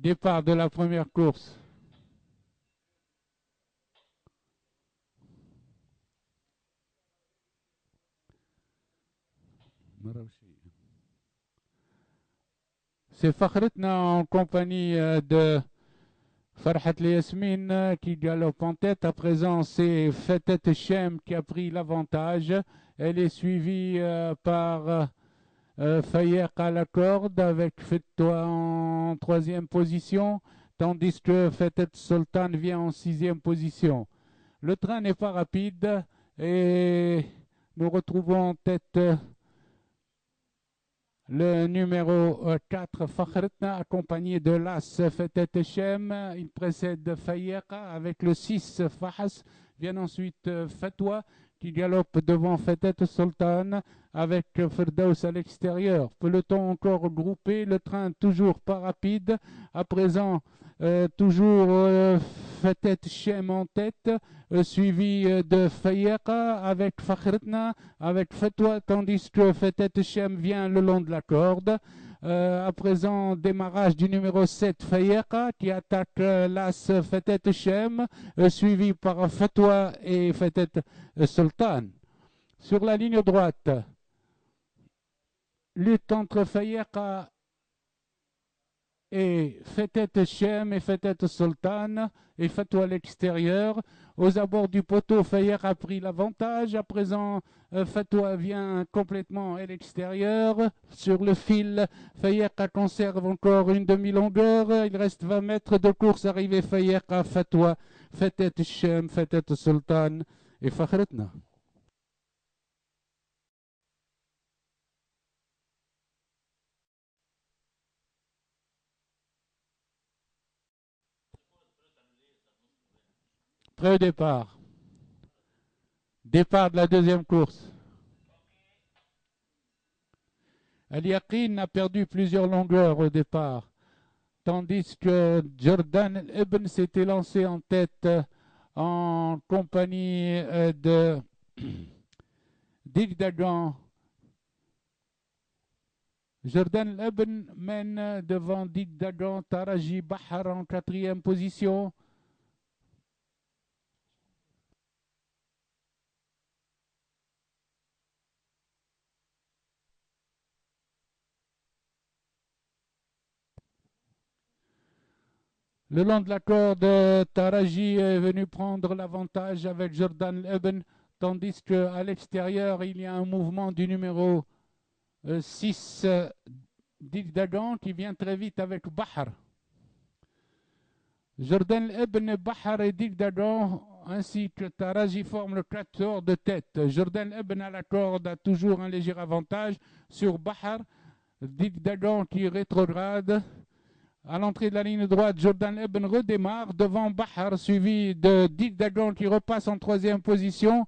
Départ de la première course. C'est Fakhretna en compagnie de Farhat Yasmine qui galope en tête. À présent, c'est Fetet Shem qui a pris l'avantage. Elle est suivie par Fayer à la corde avec Fettoa en troisième position, tandis que Fetet Sultan vient en sixième position. Le train n'est pas rapide et nous retrouvons en tête le numéro 4, Fakhretna, accompagné de l'As Fetet Shem. Il précède Fayeka avec le 6, Fahas. Vient ensuite Fatwa qui galope devant Fetet Sultan avec Firdaus à l'extérieur. Peloton encore regroupé, le train toujours pas rapide. À présent, toujours Fetet Shem en tête, suivi de Fayeka avec Fakhretna, avec Fatwa, tandis que Fetet Shem vient le long de la corde. À présent, démarrage du numéro 7, Fayeka, qui attaque l'As Fetet Shem, suivi par Fatwa et Fetet Sultan. Sur la ligne droite, lutte entre Fayeka et Fetet Shem et Fetet Sultan et Fatwa à l'extérieur. Aux abords du poteau, Fayer a pris l'avantage. À présent, Fatwa vient complètement à l'extérieur. Sur le fil, Fayer conserve encore une demi-longueur. Il reste 20 mètres de course. Arrivée Fayer à Fatwa, Fetet Shem, Fetet Sultan et Fakhretna. Prêt au départ. Départ de la deuxième course. Al Yaqin a perdu plusieurs longueurs au départ, tandis que Jordan Ibn s'était lancé en tête en compagnie de Digdagan. Jordan Ibn mène devant Digdagan Taraji Bahar en quatrième position. Le long de la corde, Taraji est venu prendre l'avantage avec Jordan Ibn, tandis qu'à l'extérieur, il y a un mouvement du numéro 6, Digdagan, qui vient très vite avec Bahar. Jordan Ibn, Bahar et Digdagan, ainsi que Taraji forment le quatuor de tête. Jordan Ibn à la corde a toujours un léger avantage sur Bahar. Digdagan qui rétrograde. À l'entrée de la ligne droite, Jordan Ibn redémarre devant Bahar, suivi de Digdagan qui repasse en troisième position,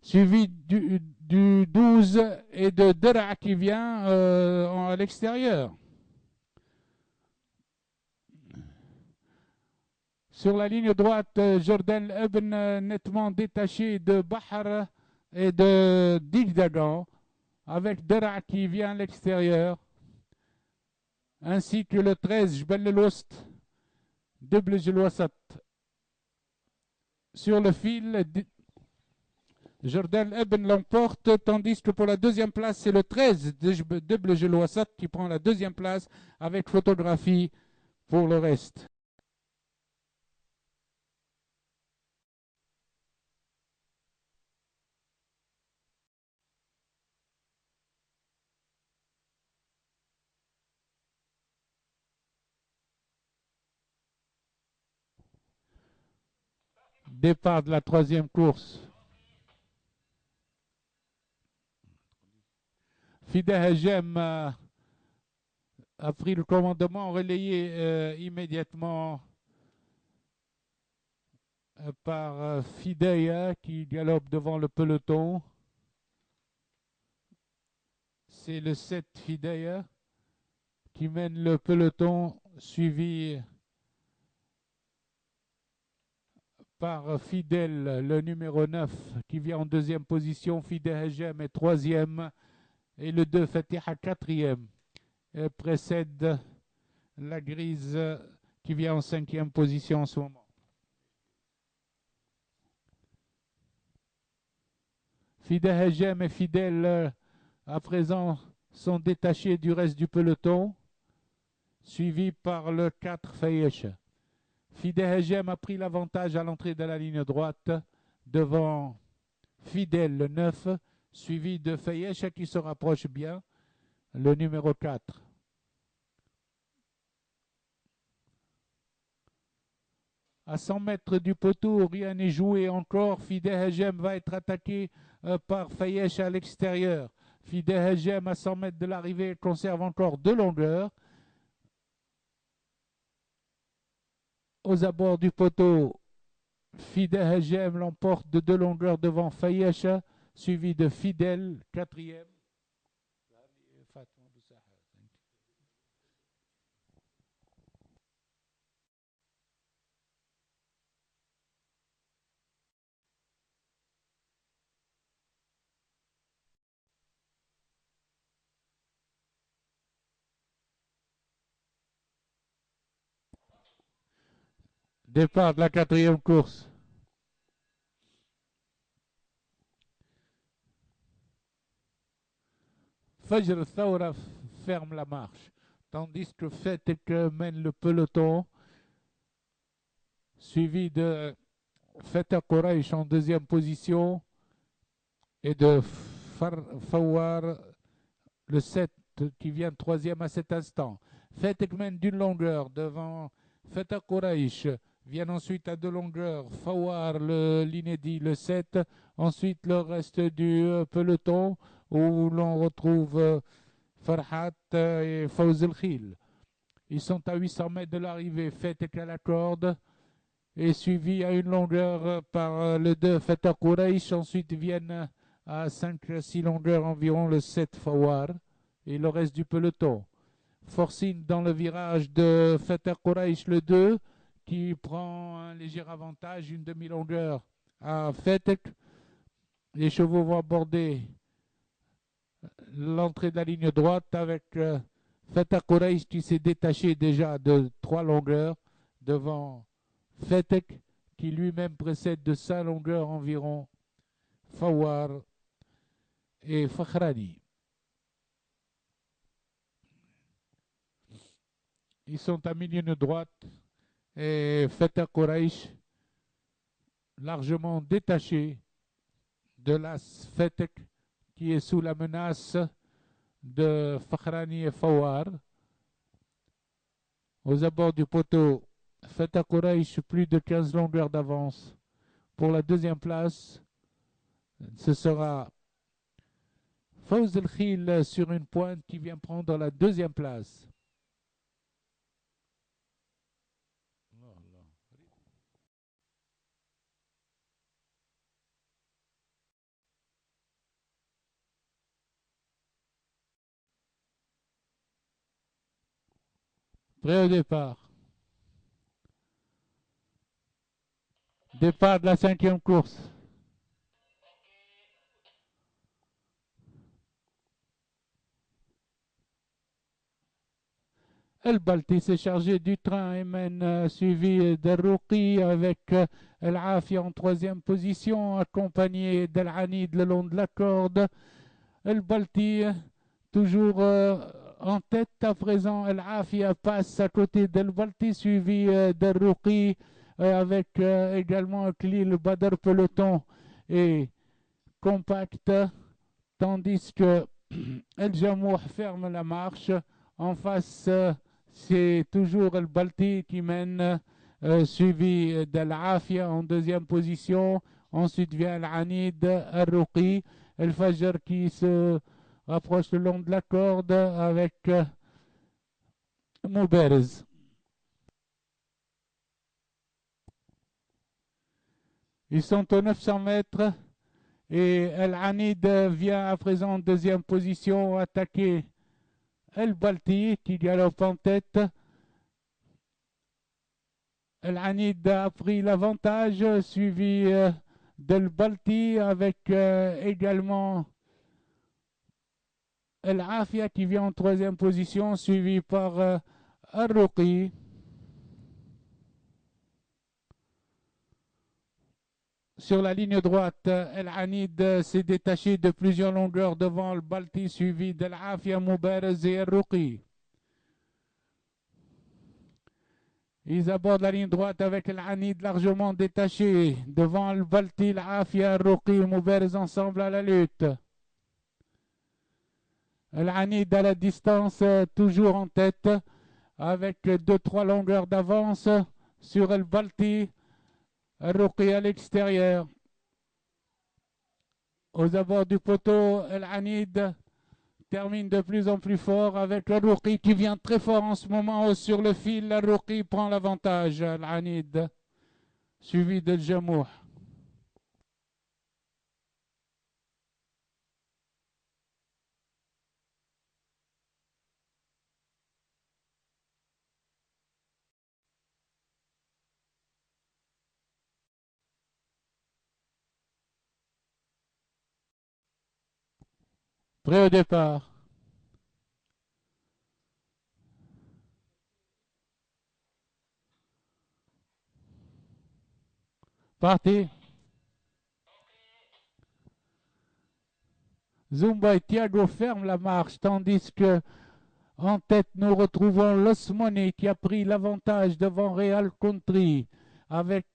suivi du 12 et de Dera qui vient à l'extérieur. Sur la ligne droite, Jordan Ibn nettement détaché de Bahar et de Digdagan, avec Dera qui vient à l'extérieur, ainsi que le 13, Jbel el-Wast, Double Gelwasat. Sur le fil, Jordan Ibn l'emporte, tandis que pour la deuxième place, c'est le 13 de Double Gelwasat qui prend la deuxième place avec photographie pour le reste. Départ de la troisième course. Fida Hajem a pris le commandement, relayé immédiatement par Fidea qui galope devant le peloton. C'est le 7 Fidea qui mène le peloton, suivi par Fidel, le numéro 9, qui vient en deuxième position. Fidel Hajem est troisième et le 2 Fatiha quatrième. Précède la grise qui vient en 5e position en ce moment. Fidel Hegem et Fidel, à présent, sont détachés du reste du peloton, suivis par le 4 Fayesh. Fidel Hegem a pris l'avantage à l'entrée de la ligne droite devant Fidel, le 9, suivi de Fayesh qui se rapproche bien, le numéro 4. À 100 mètres du poteau, rien n'est joué encore. Fidel Hegem va être attaqué par Fayesh à l'extérieur. Fidel Hegem à 100 mètres de l'arrivée conserve encore 2 longueurs. Aux abords du poteau, Fidel Hegem l'emporte de 2 longueurs devant Fayesh, suivi de Fidel, 4e. Départ de la 4e course. Fajr Thawra ferme la marche, tandis que Fetek mène le peloton, suivi de Feta Quraish en 2e position et de Fawar, le 7, qui vient 3e à cet instant. Fetek mène d'une longueur devant Feta Quraish. Viennent ensuite à 2 longueurs Fawar, l'inédit, le 7. Ensuite, le reste du peloton où l'on retrouve Farhat et Fawz El Khil. Ils sont à 800 mètres de l'arrivée. Fetek à la corde et suivi à une longueur par le 2 Feta Quraish. Ensuite viennent à 5-6 longueurs environ le 7 Fawar et le reste du peloton. Forcine dans le virage de Feta Quraish, le 2, qui prend un léger avantage, une demi-longueur à Fetek. Les chevaux vont aborder l'entrée de la ligne droite avec Feta Quraish qui s'est détaché déjà de 3 longueurs devant Fetek qui lui-même précède de 5 longueurs environ Fawar et Fakhrani. Ils sont à milieu de droite et Feta Quraish largement détaché de l'as Fetek qui est sous la menace de Fakhrani et Fawar. Aux abords du poteau, Feta Quraish plus de 15 longueurs d'avance. Pour la 2e place, ce sera Fawz El Khil sur une pointe qui vient prendre la 2e place. Prêt au départ. Départ de la 5e course. El Balti s'est chargé du train et mène suivi d'El-Rouqi avec El Afia en 3e position, accompagné d'El Hanid le long de la corde. El Balti toujours en tête à présent. El Afia passe à côté d'El Balti, suivi d'El-Rouqi avec également le Badr peloton et compact, tandis que El Jamour ferme la marche. En face, c'est toujours El Balti qui mène, suivi d'El Afia en 2e position. Ensuite vient El Hanid, El-Rouqi, El Fajr qui se rapproche le long de la corde avec Mouberez. Ils sont aux 900 mètres et El Hanid vient à présent en 2e position attaquer El Balti qui galope en tête. El Hanid a pris l'avantage, suivi d'El Balti avec également El Afia qui vient en 3e position, suivi par El-Rouqi. Sur la ligne droite, El Anid s'est détaché de plusieurs longueurs devant le Balti, suivi de l'Afia Moubarez et El Ruqi. Ils abordent la ligne droite avec El Anid largement détaché devant le Balti, l'Afia, El Ruqi et Moubarez ensemble à la lutte. El Anid à la distance, toujours en tête, avec 2-3 longueurs d'avance sur El Balti, El Ruqi à l'extérieur. Aux abords du poteau, El Anid termine de plus en plus fort avec El Ruqi qui vient très fort en ce moment sur le fil. El Ruqi prend l'avantage, El Anid, suivi de Jamouh. Prêt au départ. Parti. Zumba et Thiago ferment la marche, tandis que en tête, nous retrouvons Los Money qui a pris l'avantage devant Real Country, avec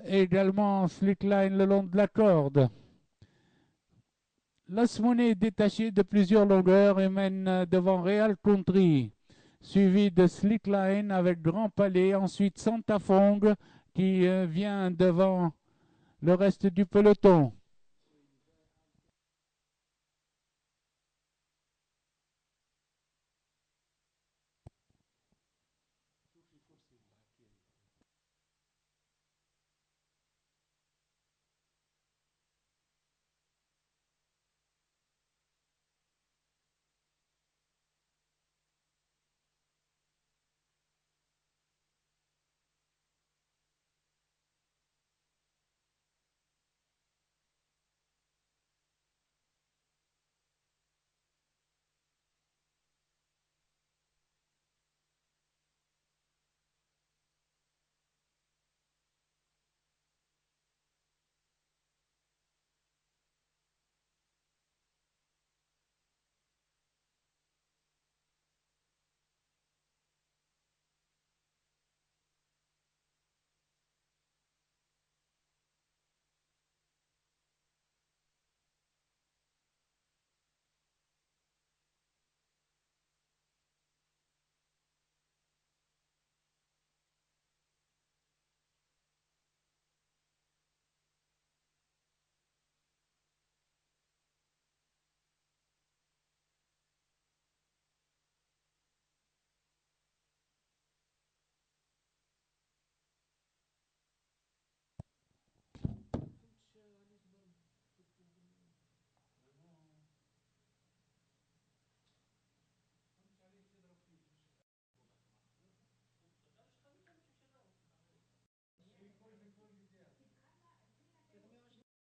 également Slickline le long de la corde. Los Money est détaché de plusieurs longueurs et mène devant Real Country, suivi de Slickline avec Grand Palais, ensuite Santa Fong qui vient devant le reste du peloton.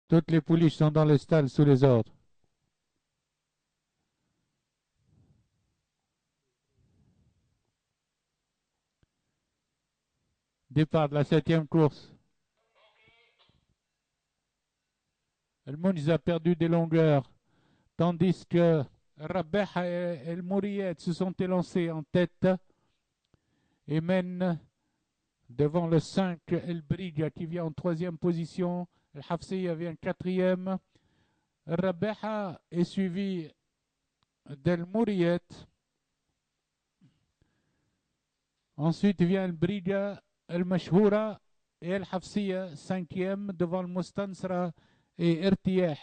Toutes les pouliches sont dans le stade sous les ordres. Départ de la 7e course. El Mounz a perdu des longueurs, tandis que Rabeha et El Mouriyet se sont élancés en tête et mènent devant le 5 El Briga qui vient en 3e position. El Hafsiya vient 4e. Rabeha est suivi d'El Mouriyet. Ensuite vient El Briga, El Mashhoura et El Hafsiya 5e devant le Mustansra et Irtiyah.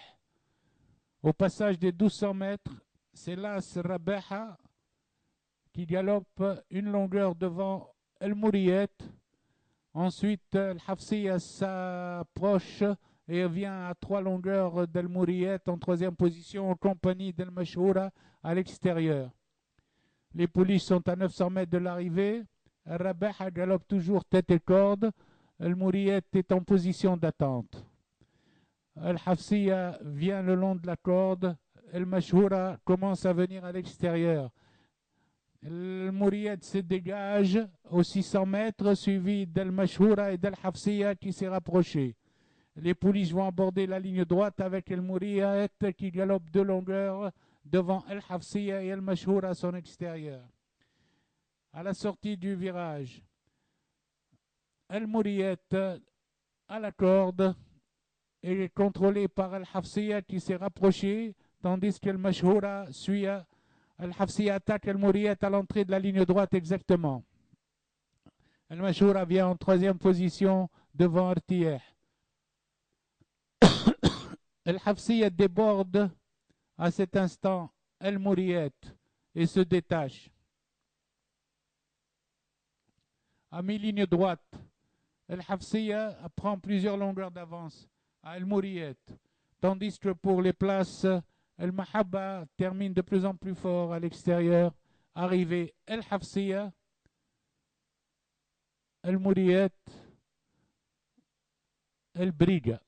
Au passage des 1200 mètres, c'est Las Rabeha qui galope une longueur devant El Mouriyet. Ensuite, El Hafsiya s'approche et vient à 3 longueurs d'El Mouriyet en 3e position en compagnie d'El Mashhoura à l'extérieur. Les pouliches sont à 900 mètres de l'arrivée. Rabeha galope toujours tête et corde. El Mouriyet est en position d'attente. El Hafsiya vient le long de la corde. El Mashhoura commence à venir à l'extérieur. El Mouriyet se dégage aux 600 mètres, suivi d'El Mashhoura et d'El Hafsiya qui s'est rapproché. Les pouliches vont aborder la ligne droite avec El Mouriyat qui galope de longueur devant El Hafsiya et El Mashhour à son extérieur. À la sortie du virage, El Mouriyat à la corde est contrôlé par El Hafsiya qui s'est rapproché, tandis que El Mashhoura suit. El Hafsiya attaque El Mouriyat à l'entrée de la ligne droite exactement. El Mashhoura vient en troisième position devant Artiyeh. El Hafsiya déborde à cet instant El Mouriyat et se détache. À mi-ligne droite, El Hafsiya prend plusieurs longueurs d'avance à El Mouriyat, tandis que pour les places, El Mahabba termine de plus en plus fort à l'extérieur. Arrivé El Hafsiya, El Mouriyat, El Briga.